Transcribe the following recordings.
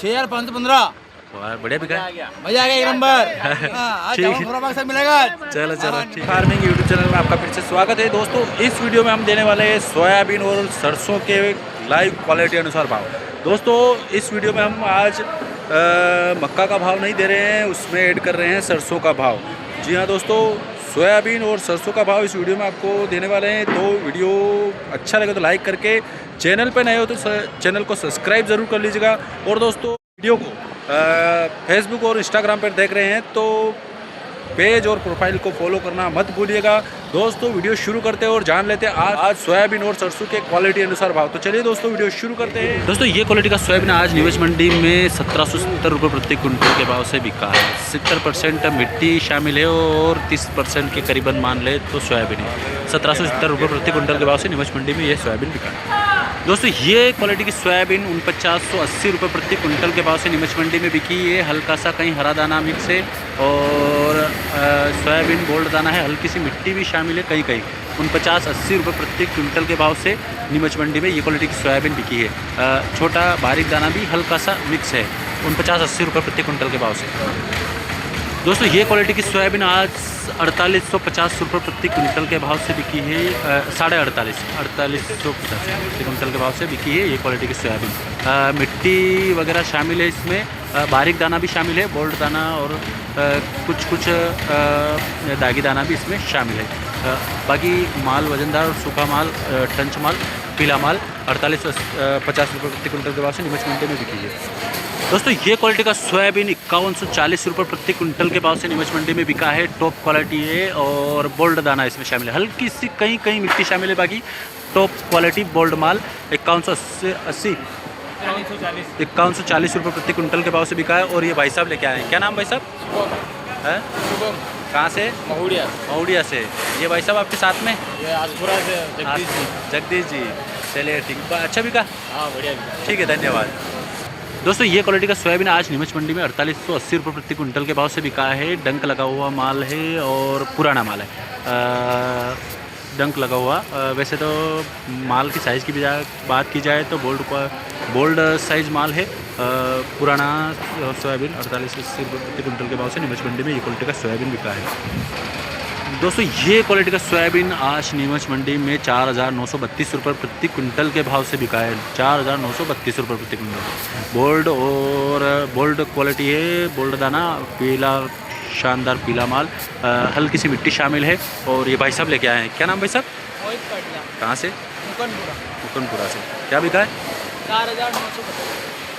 6,515। बढ़िया बिका है। मजा आ गया एक नंबर। आज से मिलेगा। चलो ठीक। फार्मिंग यूट्यूब चैनल में आपका फिर से स्वागत है दोस्तों। इस वीडियो में हम देने वाले हैं सोयाबीन और सरसों के लाइव क्वालिटी अनुसार भाव। दोस्तों इस वीडियो में हम आज मक्का का भाव नहीं दे रहे हैं, उसमें ऐड कर रहे हैं सरसों का भाव। जी हाँ दोस्तों, सोयाबीन और सरसों का भाव इस वीडियो में आपको देने वाले हैं। तो वीडियो अच्छा लगे तो लाइक करके, चैनल पर नए हो तो चैनल को सब्सक्राइब ज़रूर कर लीजिएगा। और दोस्तों वीडियो को फेसबुक और इंस्टाग्राम पर देख रहे हैं तो पेज और प्रोफाइल को फॉलो करना मत भूलिएगा। दोस्तों वीडियो शुरू करते हैं और जान लेते हैं आज सोयाबीन और सरसों के क्वालिटी अनुसार भाव। तो चलिए दोस्तों वीडियो शुरू करते हैं। दोस्तों ये क्वालिटी का सोयाबीन आज नीमच मंडी में 1770 रुपये प्रति क्विंटल के भाव से बिका है। 70% मिट्टी शामिल है और 30% के करीबन मान ले तो सोयाबीन है। 1770 रुपये प्रति क्विंटल के भाव से नीमच मंडी में ये सोयाबीन बिका है। दोस्तों ये क्वालिटी की सोयाबीन 4980 रुपये प्रति क्विंटल के भाव से नीमच मंडी में बिकी है। हल्का सा कहीं हरा दाना मिक्स है और सोयाबीन गोल्ड दाना है, हल्की सी मिट्टी भी शामिल है कहीं कहीं। 4980 रुपये प्रति क्विंटल के भाव से नीमच मंडी में ये क्वालिटी की सोयाबीन बिकी है। छोटा बारीक दाना भी हल्का सा मिक्स है 4980 रुपये प्रति क्विंटल के भाव से। दोस्तों ये क्वालिटी की सोयाबीन आज 4850 रुपये प्रति क्विंटल के भाव से बिकी है। 4850 प्रति क्विंटल के भाव से बिकी है ये क्वालिटी की सोयाबीन। मिट्टी वगैरह शामिल है इसमें, बारीक दाना भी शामिल है, बोल्ड दाना और कुछ दागी दाना भी इसमें शामिल है। बाकी माल वजनदार और सूखा माल, टंच माल, पीला माल 4850 रुपये प्रति क्विंटल के भाव से नीमच मंडी में बिकी है। दोस्तों ये क्वालिटी का सोयाबीन 5140 रुपये प्रति क्विंटल के भाव से नीमच मंडी में बिका है। टॉप क्वालिटी है और बोल्ड दाना इसमें शामिल है, हल्की सी कहीं कहीं मिट्टी शामिल है, बाकी टॉप क्वालिटी बोल्ड माल 5140 रुपये प्रति क्विंटल के भाव से बिका है। और ये भाई साहब लेके आए हैं, क्या नाम भाई साहब है? कहाँ से? महुड़िया से। ये भाई साहब आपके साथ में? ये आजपुरा से जगदीश जी। चलिए ठीक, अच्छा बिका? हाँ बढ़िया। ठीक है, धन्यवाद। दोस्तों ये क्वालिटी का सोयाबीन आज नीमच मंडी में 4880 रुपये प्रति क्विंटल के भाव से बिका है। डंक लगा हुआ माल है और पुराना माल है। डंक लगा हुआ, वैसे तो माल की साइज़ की बात की जाए तो बोल्ड साइज़ माल है। पुराना सोयाबीन 4880 रुपये प्रति क्विंटल के भाव से नीमच मंडी में ये क्वालिटी का सोयाबीन बिका है। दोस्तों ये क्वालिटी का सोयाबीन आज नीमच मंडी में 4932 रुपये प्रति क्विंटल के भाव से बिका है। 4932 रुपये प्रति क्विंटल। बोल्ड क्वालिटी है, बोल्ड दाना, पीला शानदार पीला माल, हल्की सी मिट्टी शामिल है। और ये भाई साहब लेके आए हैं, क्या नाम भाई साहब? कहाँ से? मुकनपुरा से। क्या बिका है? 4950।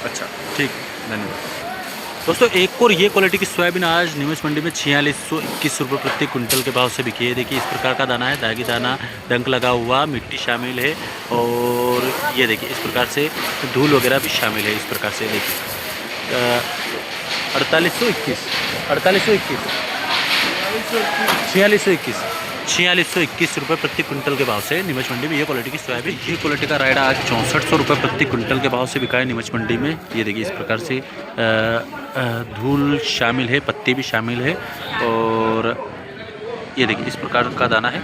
अच्छा ठीक, धन्यवाद। दोस्तों एक और ये क्वालिटी की सोयाबीन आज नीमच मंडी में 4621 रुपये प्रति क्विंटल के भाव से बिकी है। देखिए इस प्रकार का दाना है, दागी दाना, डंक लगा हुआ, मिट्टी शामिल है और ये देखिए इस प्रकार से धूल वगैरह भी शामिल है। इस प्रकार से देखिए 4621 रुपये प्रति क्विंटल के भाव से नीमच मंडी में ये क्वालिटी की सोयाबीन। ये क्वालिटी का रायडा आज 6400 रुपये प्रति क्विंटल के भाव से बिका है नीमच मंडी में। ये देखिए इस प्रकार से धूल शामिल है, पत्ती भी शामिल है और ये देखिए इस प्रकार का दाना है।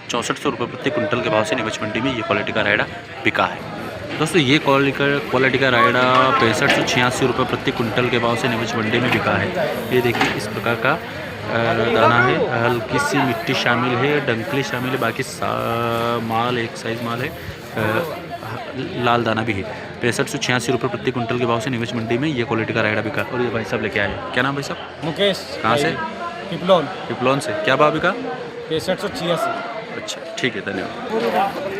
6400 रुपये प्रति क्विंटल के भाव से नीमच मंडी में ये क्वालिटी का रायडा बिका है। दोस्तों ये क्वालिटी का रायडा 6586 रुपये प्रति क्विंटल के भाव से नीमच मंडी में बिका है। ये देखिए इस प्रकार का दाना है, हल्की सी मिट्टी शामिल है, डंकली शामिल है, बाकी माल एक साइज़ माल है, लाल दाना भी है। 6586 रुपये प्रति क्विंटल के भाव से नीमच मंडी में ये क्वालिटी का रायडा बिका। और ये भाई साहब लेके आए, क्या नाम भाई साहब? मुकेश। कहाँ से? पिपलोन से। क्या भाव बिका? 6586। अच्छा ठीक है, धन्यवाद।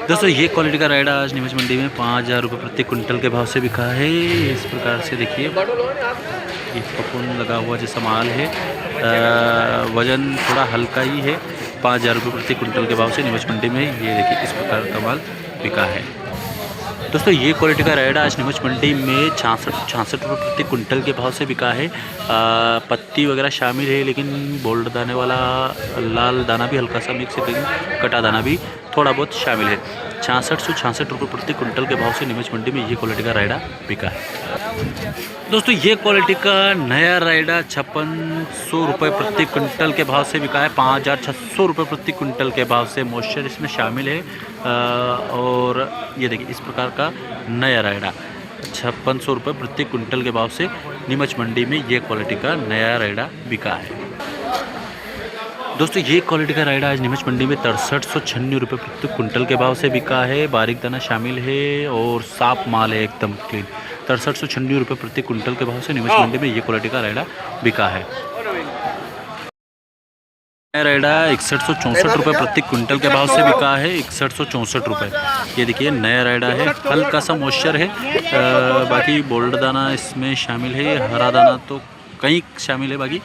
दोस्तों ये क्वालिटी का रायडा आज नीमच मंडी में 5000 रुपये प्रति क्विंटल के भाव से बिका है। इस प्रकार से देखिए ये पपुन लगा हुआ जैसा माल है, वज़न थोड़ा हल्का ही है। 5000 रुपये प्रति क्विंटल के भाव से नीमच मंडी में ये देखिए इस प्रकार का माल बिका है। दोस्तों ये क्वालिटी का रायडा आज नीमच मंडी में 66 रुपये प्रति क्विंटल के भाव से बिका है। पत्ती वगैरह शामिल है लेकिन बोल्ड दाने वाला लाल दाना भी हल्का सा मिक्स है, लेकिन कटा दाना भी थोड़ा बहुत शामिल है। 66 रुपये प्रति क्विंटल के भाव से नीमच मंडी में ये क्वालिटी का रायडा बिका है। दोस्तों ये क्वालिटी का नया रायडा 5600 रुपये प्रति क्विंटल के भाव से बिका है। 5600 रुपये प्रति क्विंटल के भाव से मॉइस्चर इसमें शामिल है। और ये देखिए इस प्रकार का नया रायडा 5600 रुपये प्रति क्विंटल के भाव से नीमच मंडी में ये क्वालिटी का नया रायडा बिका है। दोस्तों ये क्वालिटी का रायडा आज नीमच मंडी में 6396 रुपये प्रति क्विंटल के भाव से बिका है। बारीक दाना शामिल है और साफ माल है, एकदम क्लीन। 6396 रुपये प्रति क्विंटल के भाव से नीमच मंडी में ये क्वालिटी का रायडा बिका है। रायडा 6164 रुपये प्रति क्विंटल के भाव से बिका है। 6164 रुपये। ये देखिए नया रायडा है, हल्का सा मॉइस्चर है। बाकी बोल्ड दाना इसमें शामिल है, हरा दाना तो कहीं शामिल है, बाकी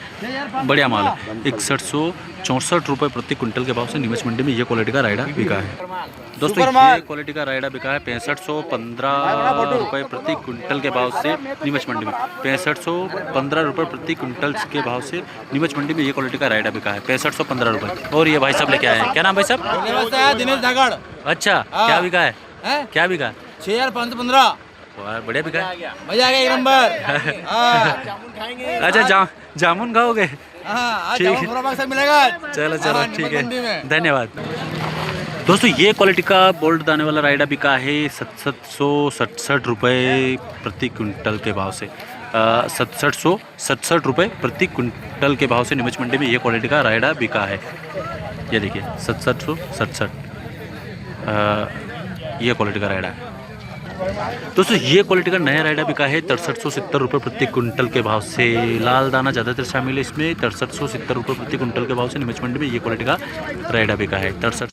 बढ़िया माल है। 6164 रुपये प्रति क्विंटल के भाव से नीमच मंडी में ये क्वालिटी का रायडा बिका है। दोस्तों ये क्वालिटी का रायडा बिका है 6515 रुपये प्रति क्विंटल के भाव से नीमच मंडी में। 6515 रुपये प्रति क्विंटल के भाव से नीमच मंडी में ये क्वालिटी का रायडा बिका है। 6515 रुपये। और ये भाई साहब लेके आए हैं, क्या नाम भाई साहब? दिनेश धागड़। अच्छा, क्या बिका है? क्या बिका? 6515। बढ़िया बिका है, मजा आ गया एक नंबर। अच्छा जामुन खाओगे? ठीक से मिलेगा। चलो ठीक है, धन्यवाद। दोस्तों ये क्वालिटी का बोल्ड दाने वाला रायडा बिका है 6767 रुपये प्रति क्विंटल के भाव से। 6767 रुपये प्रति क्विंटल के भाव से नीमच मंडी में ये क्वालिटी का रायडा बिका है। ये देखिए 6767 ये क्वालिटी का रायडा है। दोस्तों ये क्वालिटी का नया रायडा बिका है 6370 रुपये प्रति क्विंटल के भाव से। लाल दाना ज़्यादातर शामिल है इसमें। 6370 रुपये प्रति क्विंटल के भाव से नीमच मंडी में ये क्वालिटी का रायडा बिका है। 63